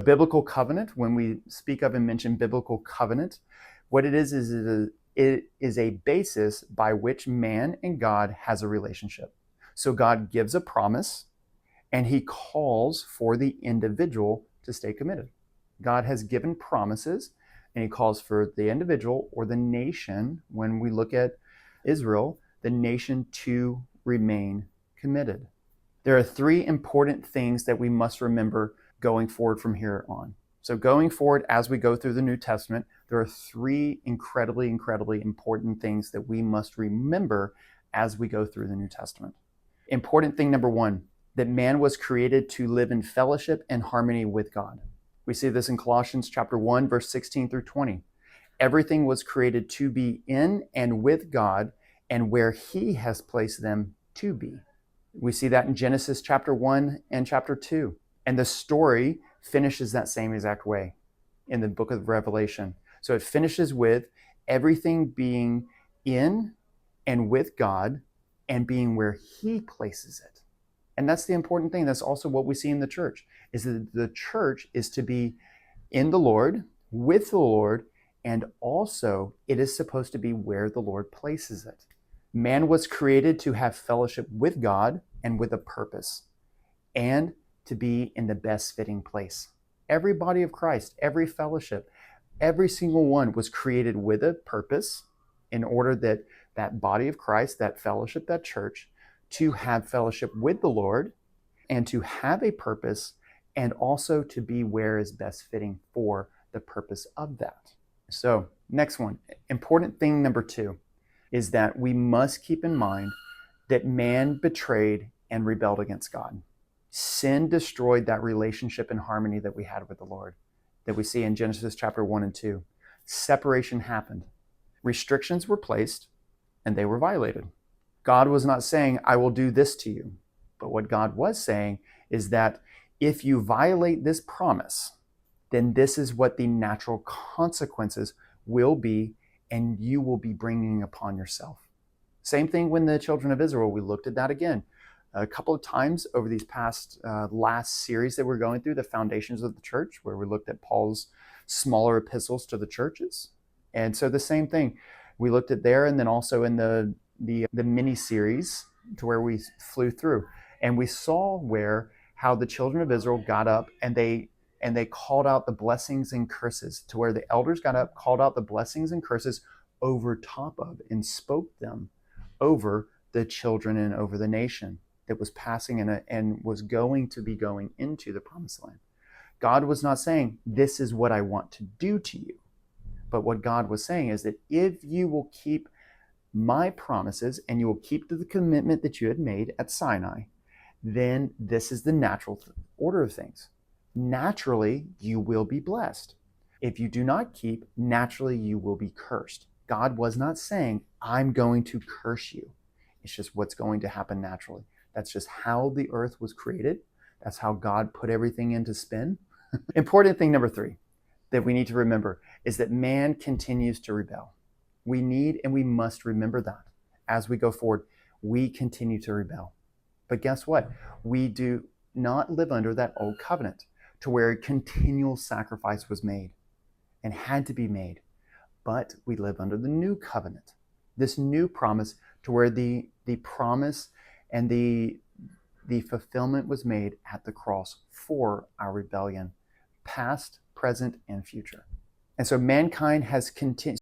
Biblical covenant, when we speak of and mention biblical covenant, what it is it is a basis by which man and God has a relationship. So God gives a promise and he calls for the individual to stay committed. God has given promises and he calls for the individual or the nation, when we look at Israel, the nation to remain committed. There are three important things that we must remember going forward from here on. So going forward, as we go through the New Testament, there are three incredibly important things that we must remember as we go through the New Testament. Important thing number one, that man was created to live in fellowship and harmony with God. We see this in Colossians chapter 1, verse 16 through 20. Everything was created to be in and with God and where he has placed them to be. We see that in Genesis chapter 1 and chapter 2. And the story finishes that same exact way in the book of Revelation. So it finishes with everything being in and with God and being where he places it. And that's the important thing. That's also what we see in the church, is that the church is to be in the Lord, with the Lord, and also it is supposed to be where the Lord places it. Man was created to have fellowship with God and with a purpose, and to be in the best fitting place. Every body of Christ, every fellowship, every single one was created with a purpose in order that that body of Christ, that fellowship, that church, to have fellowship with the Lord and to have a purpose, and also to be where is best fitting for the purpose of that. So next one, important thing number two, is that we must keep in mind that man betrayed and rebelled against God. Sin destroyed that relationship and harmony that we had with the Lord, that we see in Genesis chapter 1 and 2. Separation happened. Restrictions were placed and they were violated. God was not saying, I will do this to you. But what God was saying is that if you violate this promise, then this is what the natural consequences will be, and you will be bringing upon yourself. Same thing when the children of Israel, we looked at that again a couple of times over these past last series that we're going through, the foundations of the church, where we looked at Paul's smaller epistles to the churches. And so the same thing we looked at there, and then also in the mini series to where we flew through, and we saw how the children of Israel got up and they called out the blessings and curses, to where the elders got up, called out the blessings and curses over top of and spoke them over the children and over the nation that was passing and was going to be going into the promised land. God was not saying, this is what I want to do to you. But what God was saying is that if you will keep my promises and you will keep to the commitment that you had made at Sinai, then this is the natural order of things. Naturally, you will be blessed. If you do not keep, naturally, you will be cursed. God was not saying, I'm going to curse you. It's just what's going to happen naturally. That's just how the earth was created. That's how God put everything into spin. Important thing number three that we need to remember is that man continues to rebel. We need and we must remember that as we go forward. We continue to rebel. But guess what? We do not live under that old covenant to where continual sacrifice was made and had to be made. But we live under the new covenant, this new promise, to where the promise and the fulfillment was made at the cross for our rebellion, past, present, and future. And so mankind has continued.